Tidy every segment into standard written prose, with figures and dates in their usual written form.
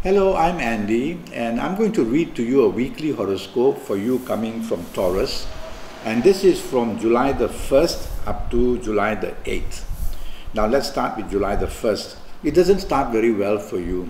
Hello, I'm Andy, and I'm going to read to you a weekly horoscope for you coming from Taurus. And this is from July the 1st up to July the 8th. Now let's start with July the 1st. It doesn't start very well for you.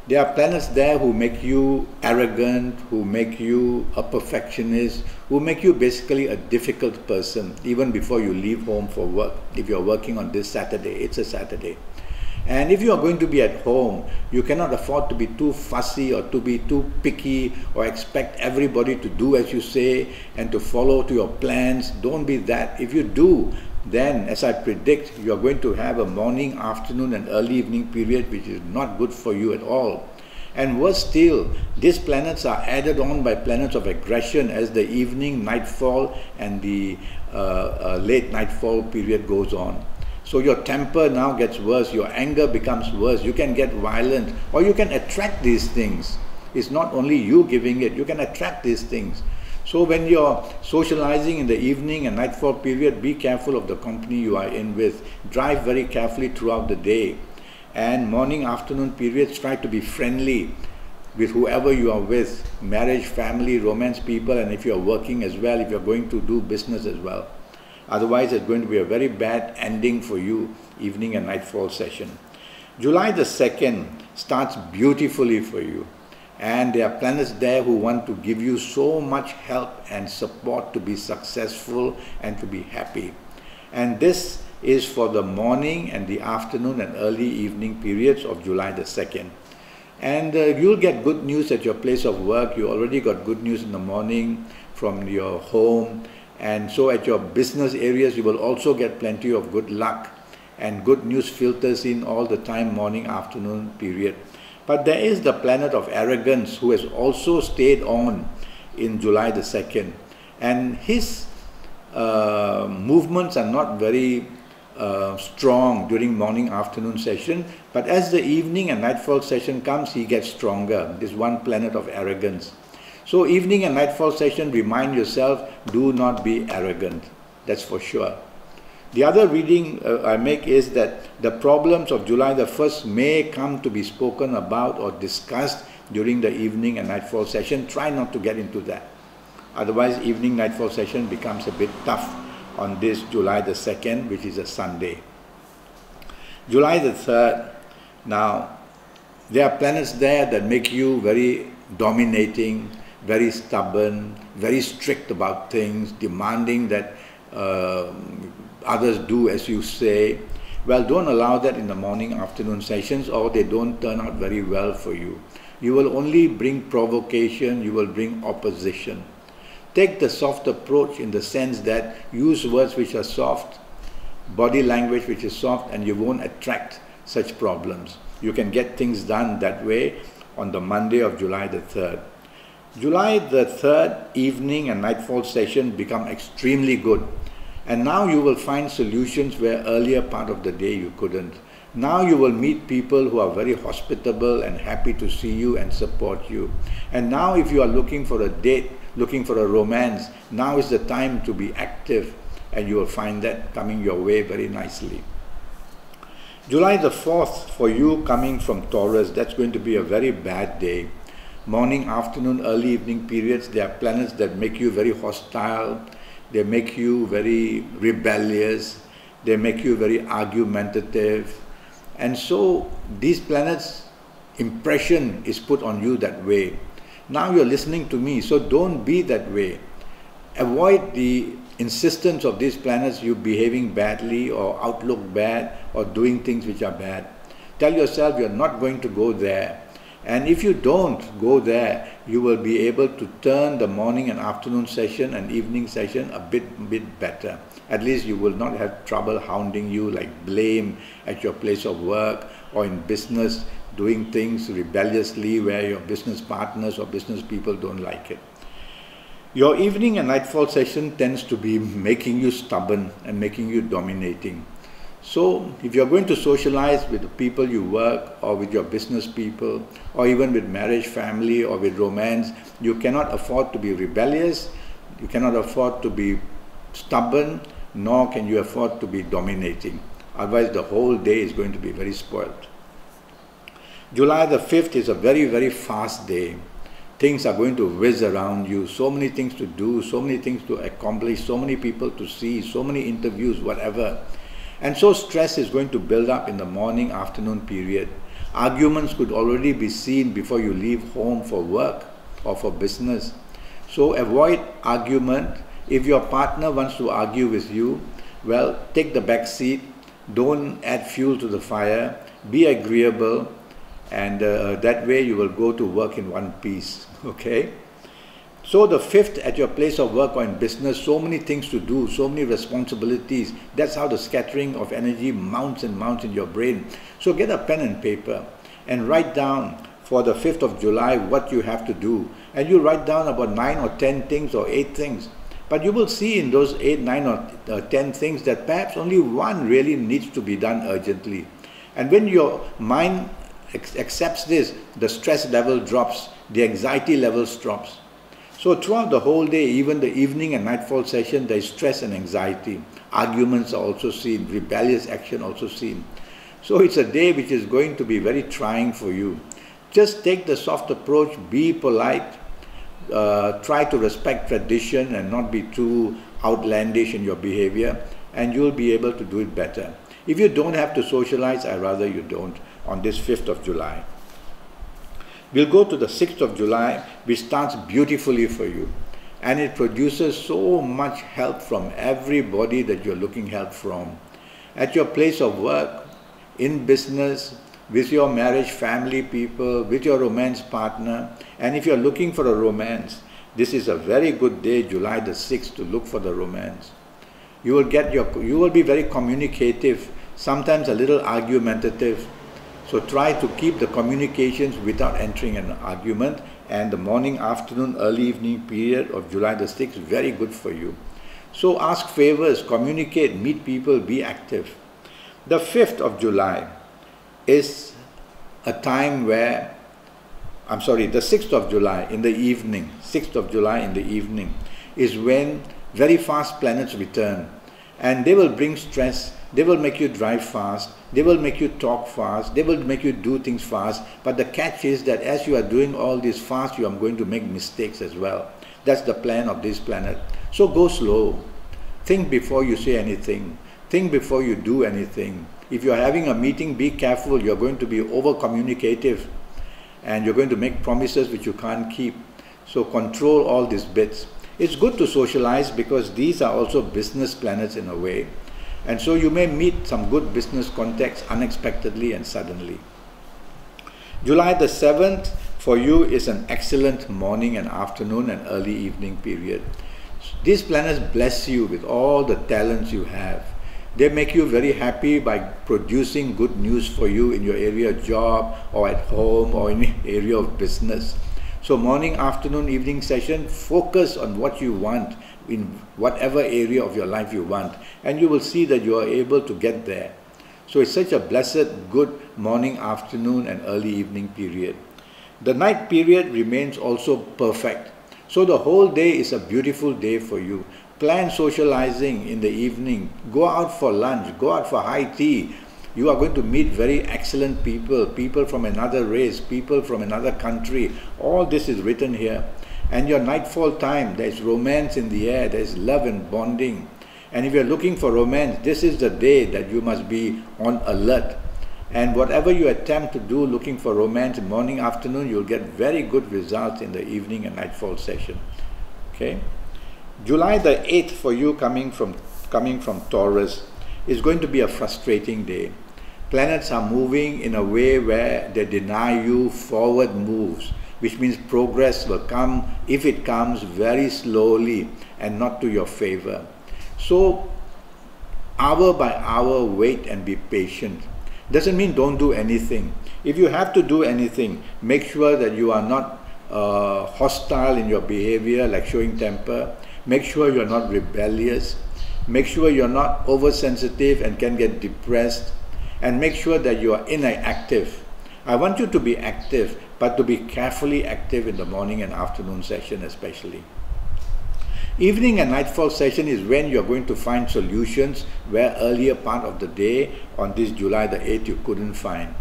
There are planets there who make you arrogant, who make you a perfectionist, who make you basically a difficult person even before you leave home for work. If you're working on this Saturday, it's a Saturday. And if you are going to be at home, you cannot afford to be too fussy or to be too picky or expect everybody to do as you say and to follow to your plans. Don't be that. If you do, then as I predict, you are going to have a morning, afternoon and early evening period which is not good for you at all. And worse still, these planets are added on by planets of aggression as the evening, nightfall and the late nightfall period goes on. So your temper now gets worse, your anger becomes worse, you can get violent or you can attract these things. It's not only you giving it, you can attract these things. So when you're socializing in the evening and nightfall period, be careful of the company you are in with. Drive very carefully throughout the day. And morning, afternoon periods, try to be friendly with whoever you are with, marriage, family, romance people, and if you're working as well, if you're going to do business as well. Otherwise, it's going to be a very bad ending for you, evening and nightfall session. July the 2nd starts beautifully for you. And there are planets there who want to give you so much help and support to be successful and to be happy. And this is for the morning and the afternoon and early evening periods of July the 2nd. And you'll get good news at your place of work. You already got good news in the morning from your home. And so at your business areas, you will also get plenty of good luck and good news filters in all the time, morning, afternoon period. But there is the planet of arrogance who has also stayed on in July the 2nd. And his movements are not very strong during morning, afternoon session. But as the evening and nightfall session comes, he gets stronger. This one planet of arrogance. So evening and nightfall session, remind yourself, do not be arrogant. That's for sure. The other reading I make is that the problems of July the 1st may come to be spoken about or discussed during the evening and nightfall session. Try not to get into that. Otherwise, evening nightfall session becomes a bit tough on this July the 2nd, which is a Sunday. July the 3rd, now, there are planets there that make you very dominating, very stubborn, very strict about things, demanding that others do as you say. Well, don't allow that in the morning, afternoon sessions, or they don't turn out very well for you. You will only bring provocation, you will bring opposition. Take the soft approach in the sense that use words which are soft, body language which is soft, and you won't attract such problems. You can get things done that way on the Monday of July the 3rd. July the 3rd evening and nightfall session become extremely good. And now you will find solutions where earlier part of the day you couldn't. Now you will meet people who are very hospitable and happy to see you and support you. And now if you are looking for a date, looking for a romance, now is the time to be active and you will find that coming your way very nicely. July the 4th for you coming from Taurus, that's going to be a very bad day. Morning, afternoon, early evening periods, there are planets that make you very hostile, they make you very rebellious, they make you very argumentative. And so these planets' impression is put on you that way. Now you're listening to me, so don't be that way. Avoid the insistence of these planets, you behaving badly or outlook bad or doing things which are bad. Tell yourself you're not going to go there. And if you don't go there, you will be able to turn the morning and afternoon session and evening session a bit better. At least you will not have trouble hounding you like blame at your place of work or in business, doing things rebelliously where your business partners or business people don't like it. Your evening and nightfall session tends to be making you stubborn and making you dominating. So if you're going to socialize with the people you work or with your business people or even with marriage, family or with romance, you cannot afford to be rebellious, you cannot afford to be stubborn, nor can you afford to be dominating. Otherwise the whole day is going to be very spoiled. July the 5th is a very, very fast day. Things are going to whiz around you. So many things to do, so many things to accomplish, so many people to see, so many interviews, whatever. And so stress is going to build up in the morning, afternoon period. Arguments could already be seen before you leave home for work or for business. So avoid argument. If your partner wants to argue with you, well, take the back seat. Don't add fuel to the fire. Be agreeable, and that way you will go to work in one piece. Okay? So the 5th, at your place of work or in business, so many things to do, so many responsibilities. That's how the scattering of energy mounts and mounts in your brain. So get a pen and paper and write down for the 5th of July what you have to do. And you write down about 9 or 10 things or 8 things. But you will see in those 8, 9 or 10 things that perhaps only one really needs to be done urgently. And when your mind accepts this, the stress level drops, the anxiety levels drops. So throughout the whole day, even the evening and nightfall session, there is stress and anxiety. Arguments are also seen, rebellious action also seen. So it's a day which is going to be very trying for you. Just take the soft approach, be polite, try to respect tradition and not be too outlandish in your behavior, and you'll be able to do it better. If you don't have to socialize, I'd rather you don't on this 5th of July. We'll go to the 6th of July, which starts beautifully for you. And it produces so much help from everybody that you're looking help from. At your place of work, in business, with your marriage, family people, with your romance partner. And if you're looking for a romance, this is a very good day, July the 6th, to look for the romance. You will be very communicative, sometimes a little argumentative. So try to keep the communications without entering an argument. And the morning, afternoon, early evening period of July the 6th, very good for you. So ask favors, communicate, meet people, be active. The 5th of July is a time where, the 6th of July in the evening, 6th of July in the evening is when very fast planets return. And they will bring stress, they will make you drive fast, they will make you talk fast, they will make you do things fast. But the catch is that as you are doing all this fast, you are going to make mistakes as well. That's the plan of this planet. So go slow. Think before you say anything. Think before you do anything. If you're having a meeting, be careful. You're going to be over-communicative and you're going to make promises which you can't keep. So control all these bits. It's good to socialize because these are also business planets in a way. And so you may meet some good business contacts unexpectedly and suddenly. July the 7th for you is an excellent morning and afternoon and early evening period. These planets bless you with all the talents you have. They make you very happy by producing good news for you in your area of job or at home or in the area of business. So morning, afternoon, evening session, focus on what you want in whatever area of your life you want, and you will see that you are able to get there. So it's such a blessed, good morning, afternoon and early evening period. The night period remains also perfect. So the whole day is a beautiful day for you. Plan socializing in the evening. Go out for lunch. Go out for high tea. You are going to meet very excellent people, people from another race, people from another country. All this is written here. And your nightfall time, there is romance in the air, there is love and bonding. And if you are looking for romance, this is the day that you must be on alert. And whatever you attempt to do looking for romance morning, afternoon, you'll get very good results in the evening and nightfall session. Okay? July the 8th for you coming from Taurus is going to be a frustrating day. Planets are moving in a way where they deny you forward moves, which means progress will come, if it comes, very slowly and not to your favor. So hour by hour, wait and be patient. Doesn't mean don't do anything. If you have to do anything, make sure that you are not hostile in your behavior, like showing temper. Make sure you're not rebellious. Make sure you're not oversensitive and can get depressed. And make sure that you are inactive. I want you to be active, but to be carefully active in the morning and afternoon session especially. Evening and nightfall session is when you're going to find solutions where earlier part of the day on this July the 8th you couldn't find.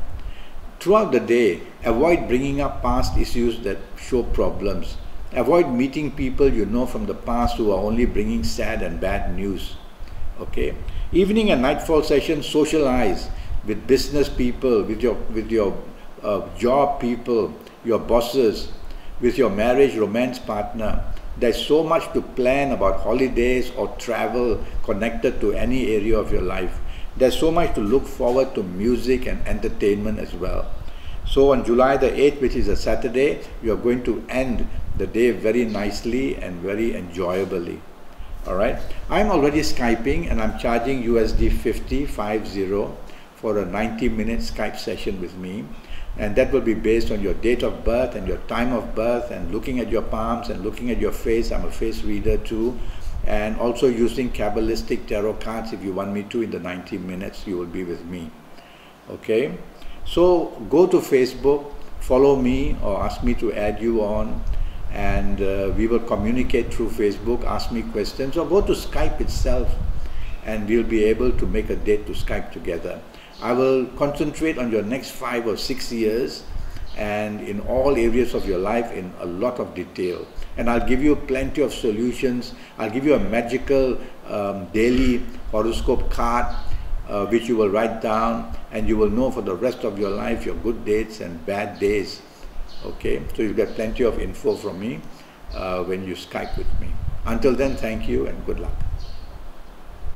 Throughout the day, avoid bringing up past issues that show problems. Avoid meeting people you know from the past who are only bringing sad and bad news. Okay. Evening and nightfall sessions, socialize with business people, with your job people, your bosses, with your marriage romance partner. There's so much to plan about holidays or travel connected to any area of your life. There's so much to look forward to, music and entertainment as well. So on July the 8th, which is a Saturday, you're going to end the day very nicely and very enjoyably. Alright, I'm already Skyping and I'm charging USD 50 for a 90-minute Skype session with me. And that will be based on your date of birth and your time of birth and looking at your palms and looking at your face. I'm a face reader too. And also using Kabbalistic tarot cards. If you want me to, in the 90 minutes, you will be with me. Okay? So go to Facebook, follow me or ask me to add you on, and we will communicate through Facebook, ask me questions, or go to Skype itself and we'll be able to make a date to Skype together. I will concentrate on your next 5 or 6 years and in all areas of your life in a lot of detail. And I'll give you plenty of solutions. I'll give you a magical daily horoscope card which you will write down, and you will know for the rest of your life your good dates and bad days. Okay, so you get plenty of info from me when you Skype with me. Until then, thank you and good luck.